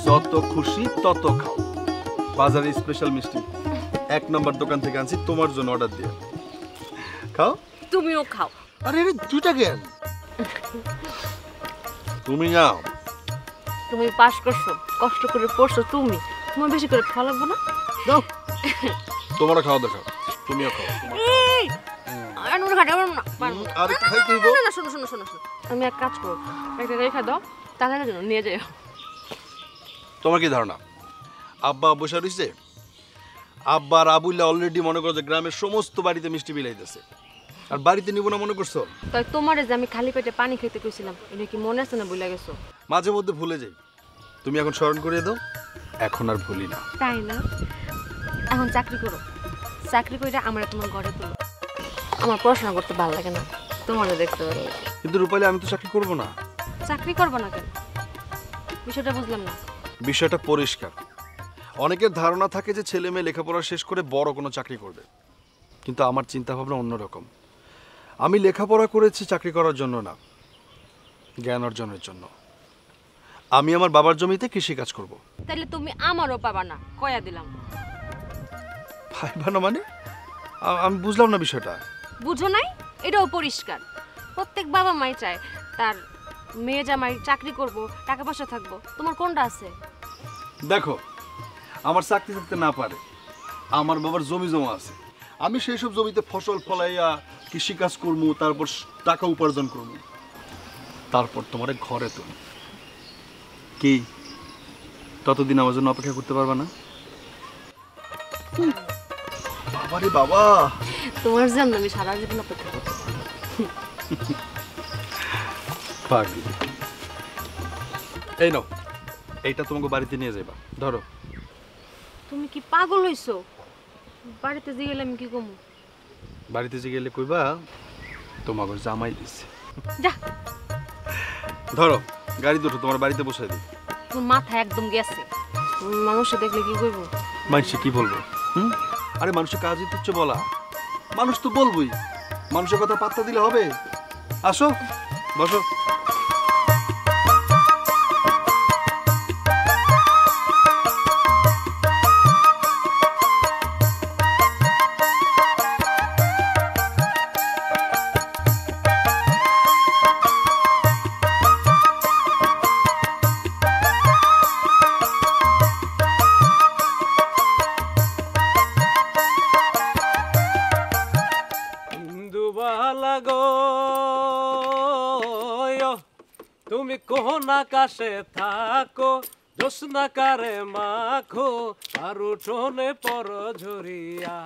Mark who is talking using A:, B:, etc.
A: যত খুশি তত খাও। বাজারে স্পেশাল মিষ্টি 1 নম্বর দোকান থেকে আনছি তোমার জন্য অর্ডার দিয়ে। খাও।
B: তুমিও খাও।
C: আরে আরে দুইটা কেন?
A: তুমি নাও।
B: তুমি পাস করছো, কষ্ট করে পড়ছো তুমি, তোমার বেশি করে খাওয়া লাগবে না?
C: দাও।
A: তোমারও খাওয়া দেখাও। তুমিও খাও।
B: এই আর নোরা খাটা না।
A: আর একটু খাইতে হইব।
B: না শোনো শোনো শোনো শোনো, আমি এক কাজ করব, একটা রেখা দাও, তাহলে জন্য নিয়ে যাও।
A: তোমার কি ধারণা আব্বা বসে রইছে? আব্বা আর আবুল্লাহ অলরেডি মনে করো যে গ্রামের সমস্ত বাড়িতে মিষ্টি বিলাইতেছে, আর বাড়িতে নিব না মনে করছো?
B: তাই তোমারে যে আমি খালি পেটে পানি খেতে কইছিলাম, এটা কি মনে আছে না ভুলে গেছো?
A: মাঝে মধ্যে ভুলে যাই, তুমি এখন স্মরণ করিয়ে দাও। এখন আর ভুলি না।
B: তাই না? এখন চাকরি করো, চাকরি করে আমরা তোমার ঘরে তুলো। আমার পড়াশোনা করতে ভালো লাগে না, তোমারও দেখতে ভালো লাগে।
A: কিন্তু রূপালী আমি তো চাকরি করব না।
B: চাকরি করবো না কেন? বিষয়টা বুঝলাম না।
A: বিষয়টা পরিষ্কার। অনেকের ধারণা থাকে যে ছেলে মেয়ে লেখাপড়া শেষ করে বড় কোনো চাকরি করবে, কিন্তু আমার চিন্তা ভাবনা অন্যরকম। আমি লেখাপড়া করেছি চাকরি করার জন্য না, জ্ঞান অর্জনের জন্য। আমি আমার বাবার জমিতে কৃষি কাজ করব।
B: তাহলে তুমি আমারও পাবা না, কয়া দিলাম।
A: ভাইবা না মানে? আমি বুঝলাম না বিষয়টা।
B: বুঝো নাই? এটাও পরিষ্কার। প্রত্যেক বাবা মাই চায় তার মেয়ে জামাই চাকরি করব, টাকা পয়সা থাকবো। তোমার কোনটা আছে?
A: দেখো, আমার চাকরি থাকতে না পারে, আমার বাবার জমি জমা আছে। আমি সেই সব জমিতে ফসল ফলাইয়া কৃষিকাজ করবো, তারপর টাকা উপার্জন করবো, তারপর তোমার ঘরে তুলি। কি ততদিন আমার জন্য অপেক্ষা করতে পারবা না? বাবারে বাবা,
B: তোমার জন্য আমি সারা জীবন অপেক্ষা করতে
A: পাগলি। এই নাও, এইটা তোমাকে বাড়িতে নিয়ে যাইবা। ধরো।
B: তুমি কি পাগল হইছো? বাড়িতে যে গেলে আমি কি কমু?
A: বাড়িতে যে গেলে কইবা তোমাকে জামাই দিছে।
B: যা,
A: ধরো, গাড়ি দুটো তোমার বাড়িতে বসাই দিই।
B: তোমার মাথা একদম গেছে। মানুষে দেখলে কি কইব?
A: মানুষে কি বলবো? আরে মানুষের কাজই তুচ্ছ বলা। মানুষ তো বলবই, মানুষের কথা পাত্তা দিলে হবে? আসো, বসো।
D: তুমি কোন আকাশে থাকো, জোৎস্না কারে মাখো, আর উঠোনে পর ঝরিয়া।